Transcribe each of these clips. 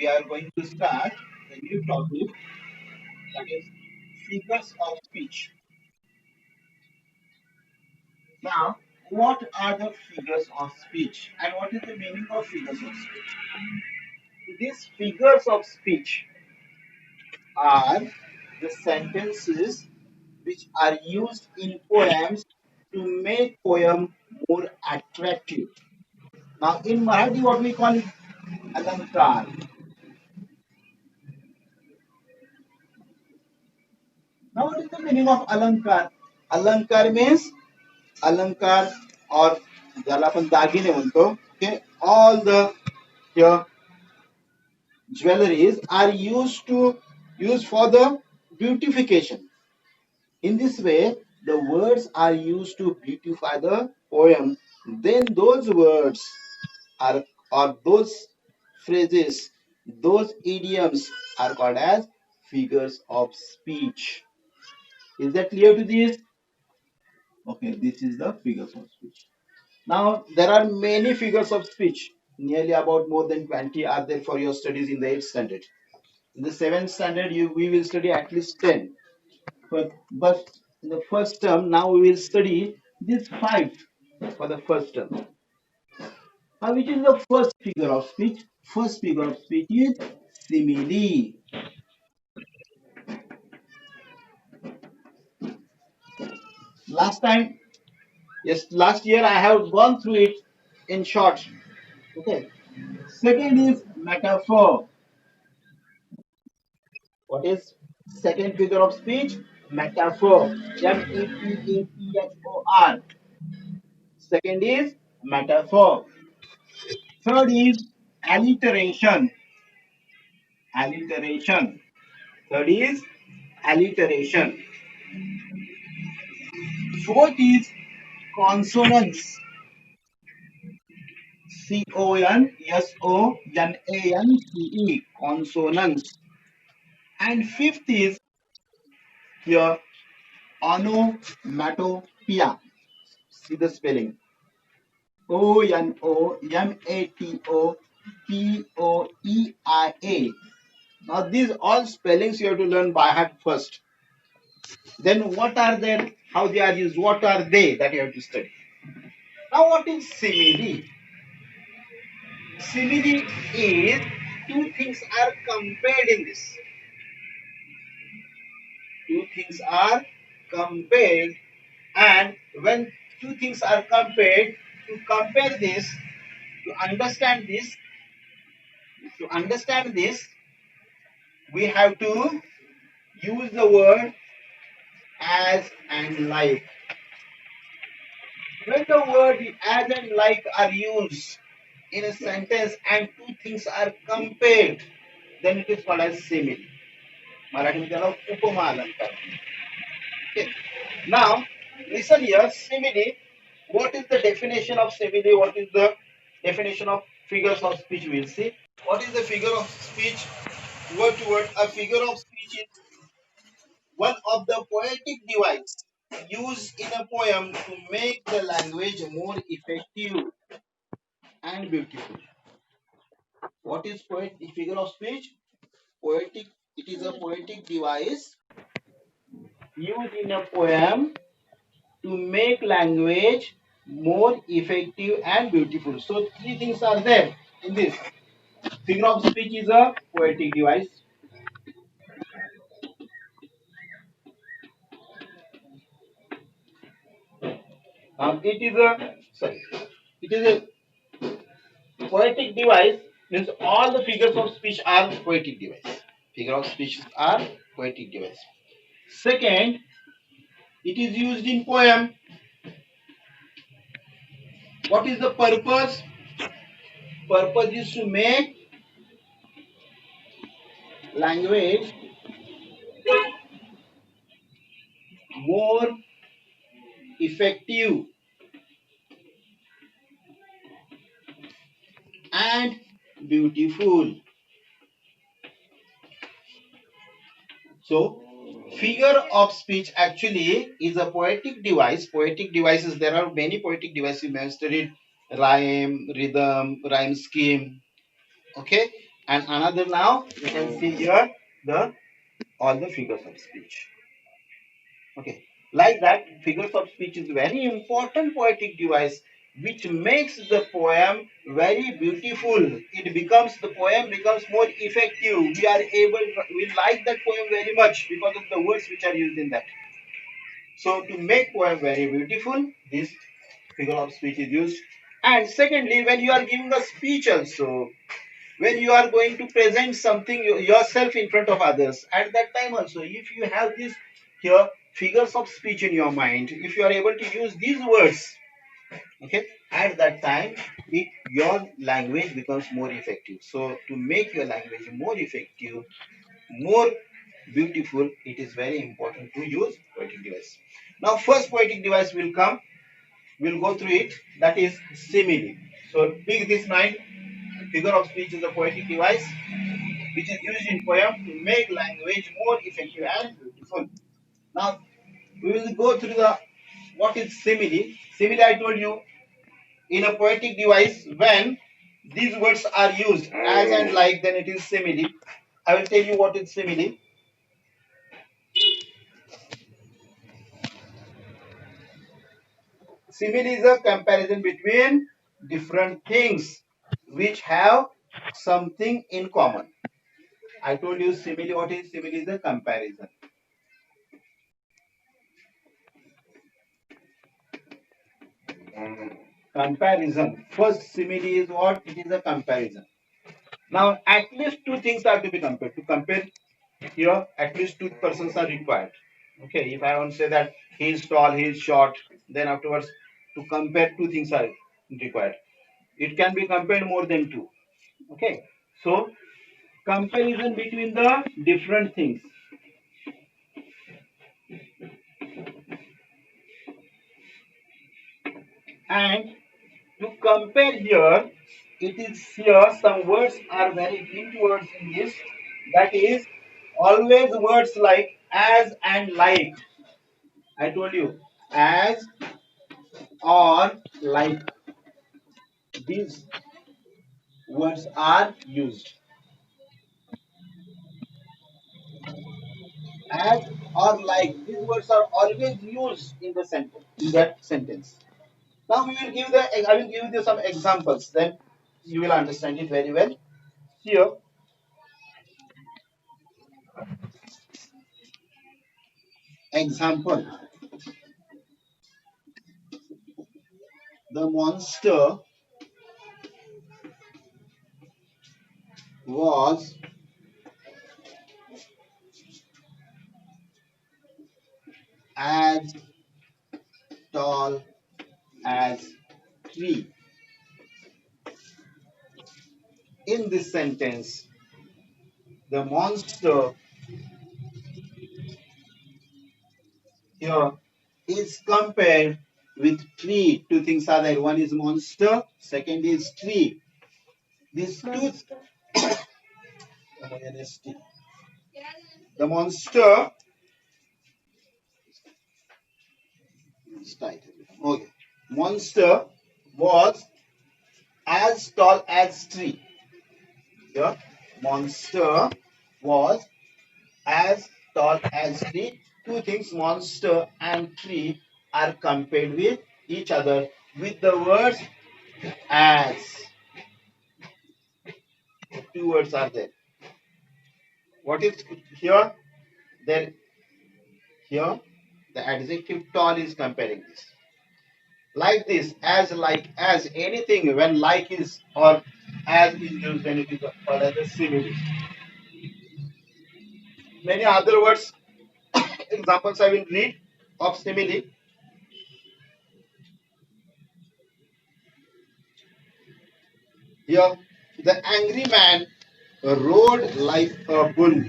we are going to start a new topic, that is figures of speech. Now, what are the figures of speech and what is the meaning of figures of speech? These figures of speech are the sentences which are used in poems to make poem more attractive. Now, in Marathi, what we call it alankar. Now, what is the meaning of alankar? Alankar means अलंकार or ज्याला आपण दागिने म्हणतो, okay, all the here jewelries are used for the beautification. In this way, the words are used to beautify the poem. Then those words are, or those phrases, those idioms are called as figures of speech. Is that clear to this? Okay, this is the figures of speech. Now, there are many figures of speech. Nearly about more than 20 are there for your studies in the 8th standard. In the 7th standard, we will study at least 10. But in the first term, now we will study these 5 for the first term. Now, which is the first figure of speech? First figure of speech is simile. Last time, yes, last year I have gone through it in short. Okay. Second is metaphor. What is second figure of speech? Metaphor. Metaphor. Second is metaphor. Third is alliteration. Alliteration. Third is alliteration. Fourth is consonants. Consonance. Consonants. And fifth is your onomatopoeia. See the spelling. Onomatopoeia. Now these all spellings you have to learn by heart first. Then what are they? How they are used? What are they that you have to study? Now what is simile? Simile is two things are compared in this. Two things are compared, and when two things are compared, to compare this, to understand this, to understand this, we have to use the word as and like. When the word as and like are used in a sentence and two things are compared, then it is called as simile. Marathi त्याला उपमा अलंकार. Okay. Now, listen here, simile. What is the definition of simile? What is the definition of figures of speech? We'll see. What is the figure of speech? Word to word, a figure of speech is one of the poetic device used in a poem to make the language more effective and beautiful. What is poetic figure of speech? Poetic. It is a poetic device used in a poem to make language more effective and beautiful. So three things are there in this. Figure of speech is a poetic device. It is a sorry. It is a poetic device. Means all the figures of speech are poetic device. Figure of speech are poetic device. Second, it is used in poem. What is the purpose? Purpose is to make language more effective and beautiful. So, figure of speech actually is a poetic device. Poetic devices, there are many poetic devices. We have studied rhyme, rhythm, rhyme scheme. Okay, And another, now you can see here the all the figures of speech. Okay, like that, figures of speech is very important poetic device which makes the poem very beautiful. It becomes, the poem becomes more effective. We like that poem very much because of the words which are used in that. So to make poem very beautiful, this figure of speech is used. And secondly, when you are giving a speech also, when you are going to present something yourself in front of others, at that time also, if you have these here figures of speech in your mind, if you are able to use these words, okay, at that time your language becomes more effective. So to make your language more effective, more beautiful, it is very important to use poetic device. Now first poetic device will come, we'll go through it, that is simile. So keep this mind, figure of speech is a poetic device which is used in poem to make language more effective and beautiful. Now we will go through the what is simile. Simile, I told you, in a poetic device, when these words are used as and like, then it is simile. I will tell you what is simile. Simile is a comparison between different things which have something in common. I told you simile, what is simile is a comparison. Comparison. First simile is what? It is a comparison. Now at least two things are to be compared. To compare here, at least two persons are required. Okay, if I want to say that he is tall, he is short, then afterwards to compare two things are required. It can be compared more than two. Okay, so comparison between the different things. And to compare here, it is here some words are very big words in this. That is always words like as and like. I told you as or like, these words are used. As or like, these words are always used in the sentence, in that sentence. Now we will give the I will give you some examples, then you will understand it very well. Here, example, the monster was as tall as tree. In this sentence, the monster here is compared with tree. Two things are there. One is monster, second is tree. These two, the monster, okay, monster was as tall as tree. Here, monster was as tall as tree. Two things, monster and tree, are compared with each other with the words as. Two words are there. What is here? There, here, the adjective tall is comparing this. Like this, as, like, as, anything when like is or as is used, then it is called as a simile. Many other words, examples I will read of simile. Here, the angry man rode like a bull.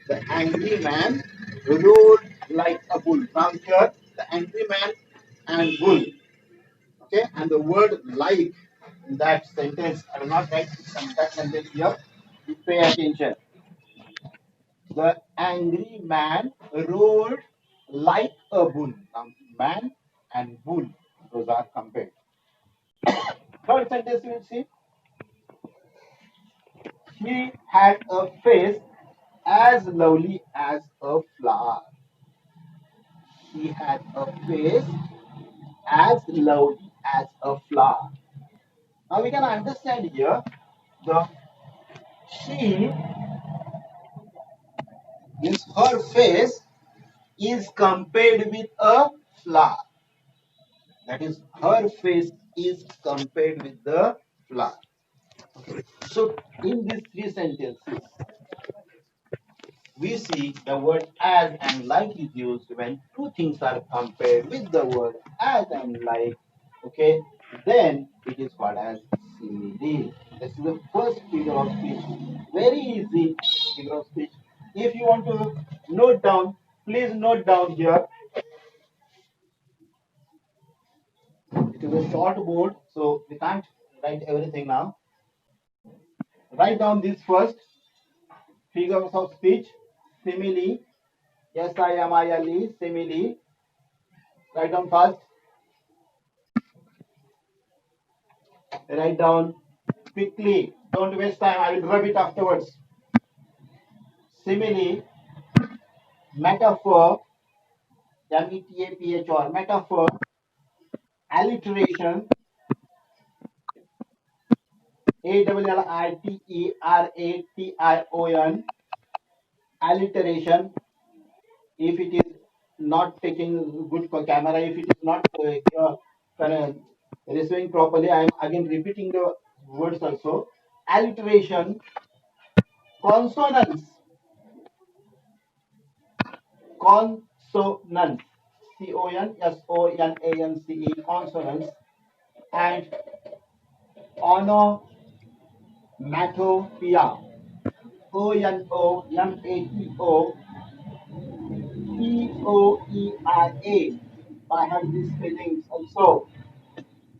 The angry man rode like a bull. Now here, the angry man and bull. Okay, and the word like in that sentence, I will not write that sentence here. You pay attention. The angry man rode like a bull. Now, man and bull, those are compared. Third sentence you will see. She had a face as lovely as a flower. She had a face as lovely as a flower. Now we can understand here the she means her face is compared with a flower. That is, her face is compared with the flower. So in these three sentences, we see the word as and like is used when two things are compared with the word as and like. Okay, then it is called as simile. This is the first figure of speech. Very easy figure of speech. If you want to note down, please note down here. It is a short board, so we can't write everything now. Write down this first figures of speech. Simile. SIMILE. Simile. Write down fast. Write down quickly. Don't waste time. I will rub it afterwards. Simile, metaphor, METAPHOR, metaphor, alliteration, ALLITERATION, alliteration. If it is not taking good camera, if it is not receiving properly, I am again repeating the words also. Alliteration, consonants, consonants, CONSONANCE, consonants, and onomatopoeia, ONOMATOPOEIA. I have these spellings also.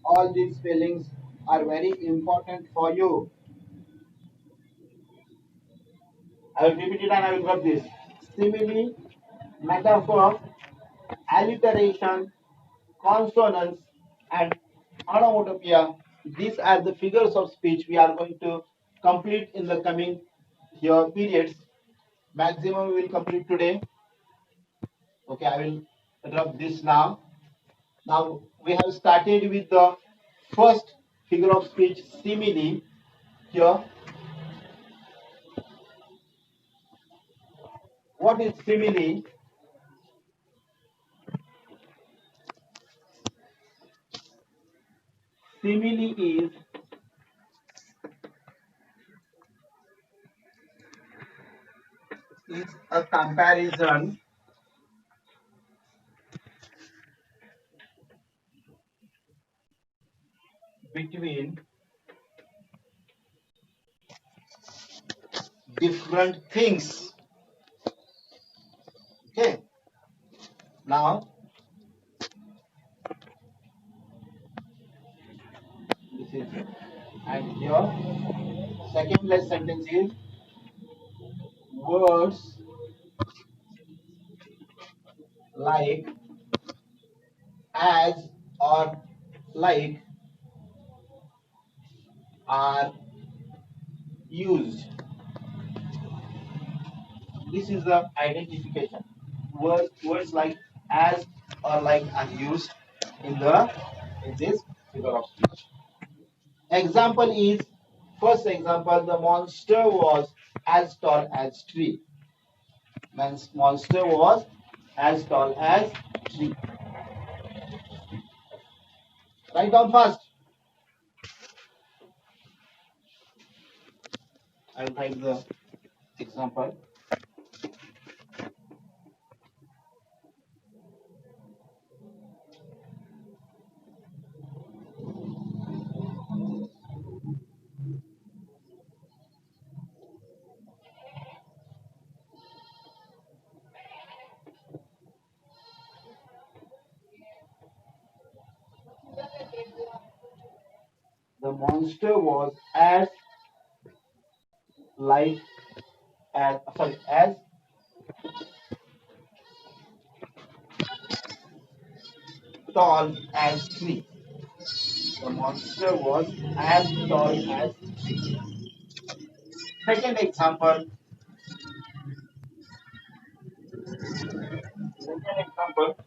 All these spellings are very important for you. I will repeat it and I will rub this. Simile, metaphor, alliteration, consonants, and onomatopoeia. These are the figures of speech we are going to complete in the coming here periods. Maximum we will complete today. Okay, I will rub this now. Now we have started with the first figure of speech, simile. Here, what is simile? Simile is a comparison between different things. Okay. Now this is, and here second less sentence is words like, as, or like are used. This is the identification. Words like as or like are used in this figure of speech. Example is, first example, the monster was as tall as tree. Means monster was as tall as tree. Write down fast. I will write the example. The monster was as like as tall as tree. The monster was as tall as tree. Second example, second example,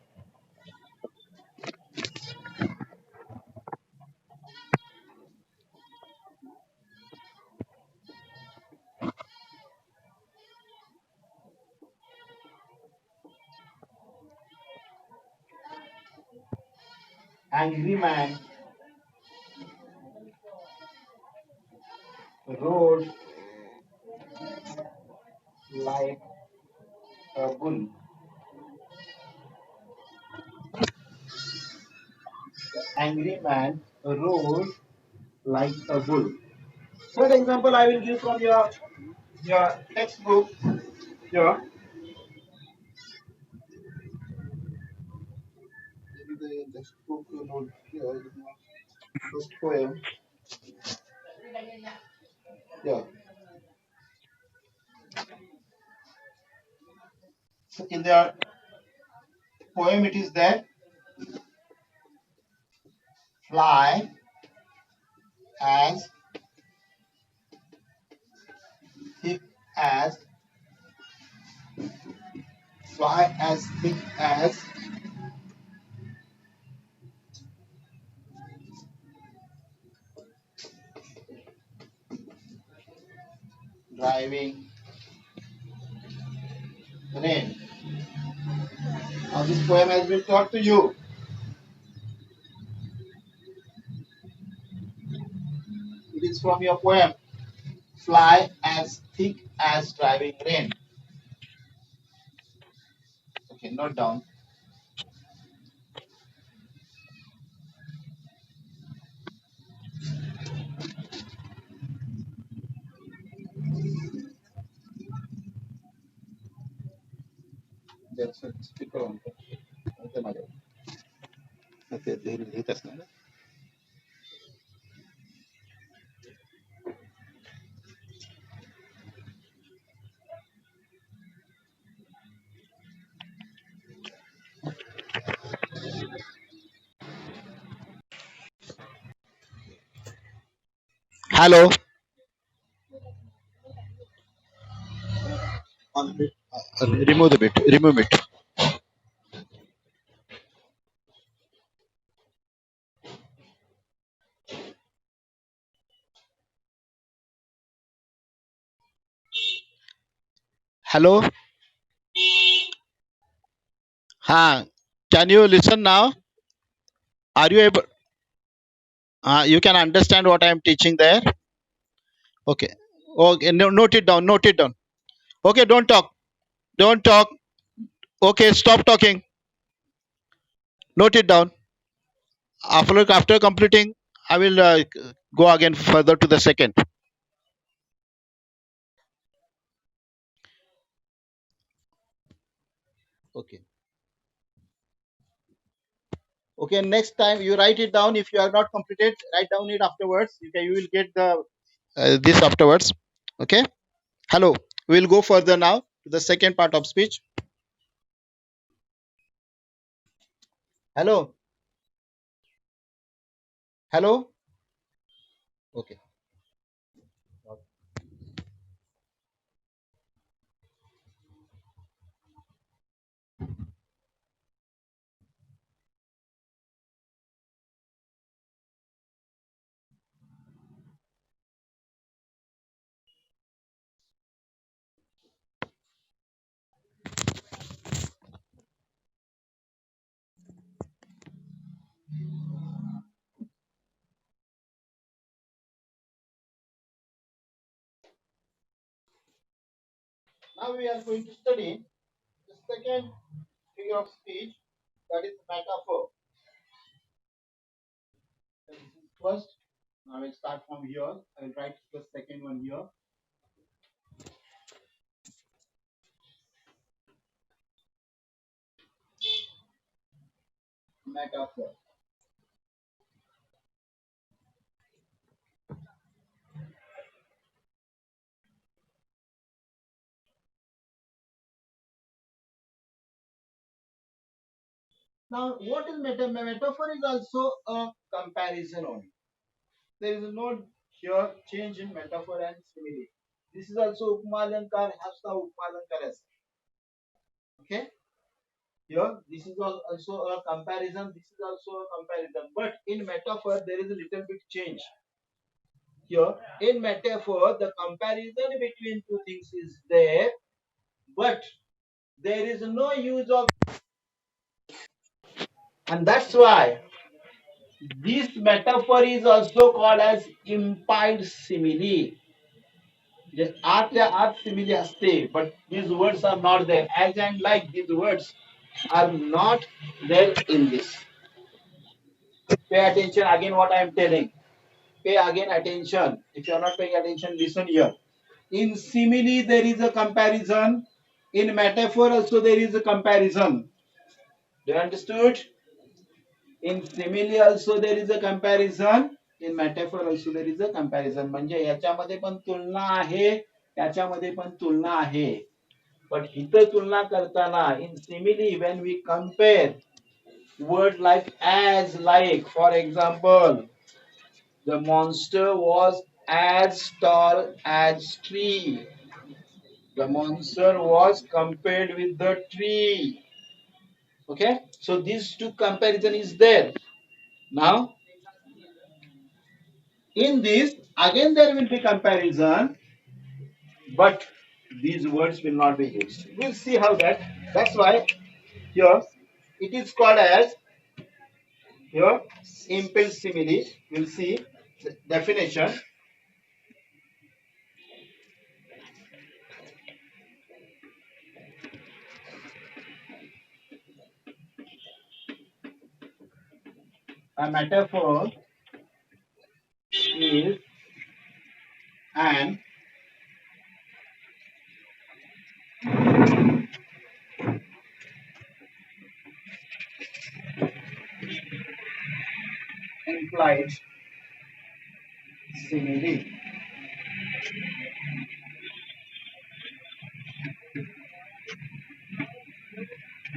angry man rode like a bull. Angry man rode like a bull. Third example I will give from your textbook. Here, maybe the textbook note here. First poem. Yeah. So in the poem it is that fly as thick as fly as thick as driving rain. Now this poem has been taught to you. It is from your poem. Fly as thick as driving rain. Okay, note down. That's it. Speaker on. Okay, madam. Okay, लिहित असणार ना. Hello. Remove the bit. Remove it. Hello. Can you listen now? Are you able? You can understand what I am teaching there. Okay. Okay. No, note it down. Note it down. Okay. Don't talk. Don't talk. Okay. Stop talking. Note it down. After completing, I will go again further to the second. Okay. Okay. Next time you write it down. If you are not completed, write down it afterwards. You will get the this afterwards. Okay. Hello. We will go further now to the second part of speech. Hello. Hello. Okay. Now we are going to study the second figure of speech, that is metaphor. This is first. Now we'll start from here. I will write the second one here. Metaphor. Now, what is metaphor? Metaphor is also a comparison only. There is no here change in metaphor and simile. This is also Upmalankar, Hasta Upmalankar. Okay. Here, this is also a comparison. This is also a comparison. But in metaphor, there is a little bit change. Here, in metaphor, the comparison between two things is there, but there is no use of, and that's why this metaphor is also called as implied simile. जे आतल्या आत simile असते, but these words are not there. As and like, these words are not there in this. Pay attention again what I am telling. Pay again attention. If you are not paying attention, listen here. In simile, there is a comparison. In metaphor, also there is a comparison. Do you understood? In simile, also there is a comparison. In metaphor, also there is a comparison. म्हणजे याच्यामध्ये पण तुलना आहे, त्याच्यामध्ये पण तुलना आहे. But इथं तुलना करताना, in simile, when we compare word like as, like, for example, the monster was as tall as tree. The monster was compared with the tree. Okay, so these two comparison is there. Now, in this, again there will be comparison, but these words will not be used. We'll see how that. That's why here it is called as here impel simile. We'll see the definition. A metaphor is an implied simile.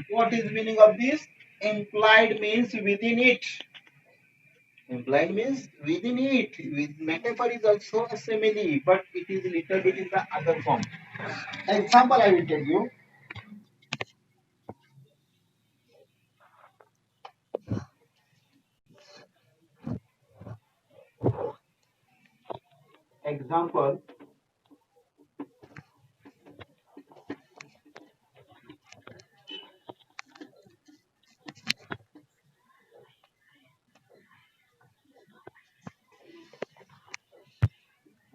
What is meaning of this? Implied means within it. Implied means within it. With metaphor is also a simile, but it is little bit in the other form. Example I will tell you. Example.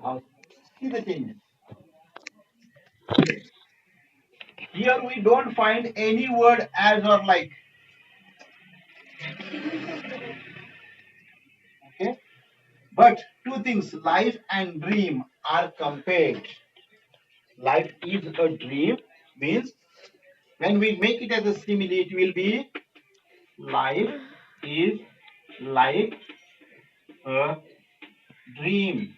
Now, see the changes. Here we don't find any word as or like. Okay. But two things, life and dream, are compared. Life is a dream means when we make it as a simile, it will be life is like a dream.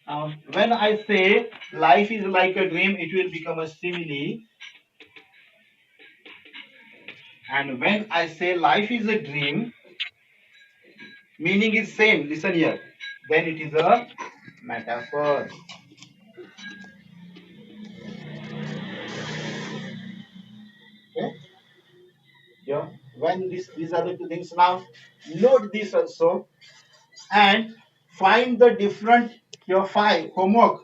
Now, when I say life is like a dream, it will become a simile. And when I say life is a dream, meaning is same. Listen here. Then it is a metaphor. Okay. Yeah. When these are the two things. Now, note this also and find the different your five homework.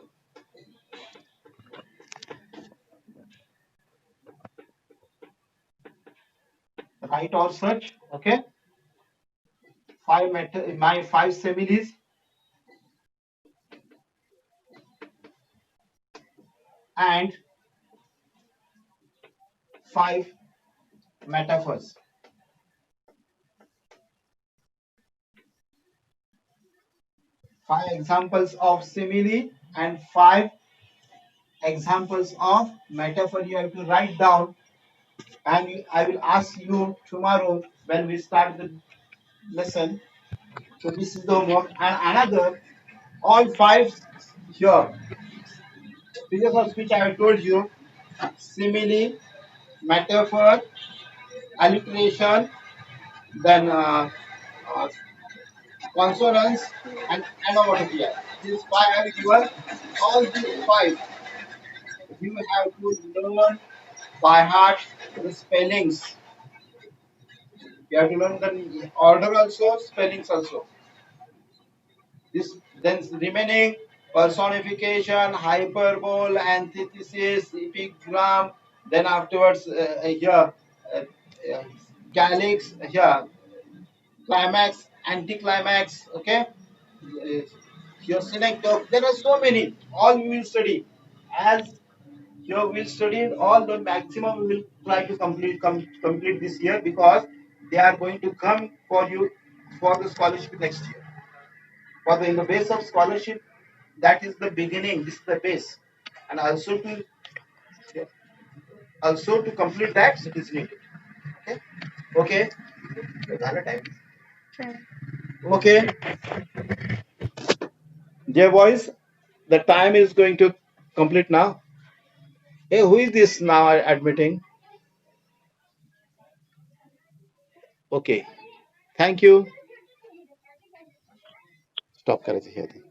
Write or search. Okay. My five similes and five metaphors. Five examples of simile and five examples of metaphor you have to write down, and I will ask you tomorrow when we start the lesson. So this is the homework and another all five here. Figures of speech I have told you: simile, metaphor, alliteration, then consonants, and onomatopoeia. These five are given. All these five you have to learn by heart the spellings. You have to learn the order also, spellings also. This then remaining personification, hyperbole, antithesis, epigram. Then afterwards, here uh, calyx, here climax, anticlimax. Okay, here synecdoche. There are so many. All we will study. As here we'll study all the maximum. We will try to complete this year because they are going to come for you for the scholarship next year. For the in the base of scholarship, that is the beginning. This is the base, and also to complete that it is needed. Okay. Okay. Another time. Okay. Dear boys, the time is going to complete now. Hey, who is this now admitting? Okay. Thank you. Stop करायचं हे आधी.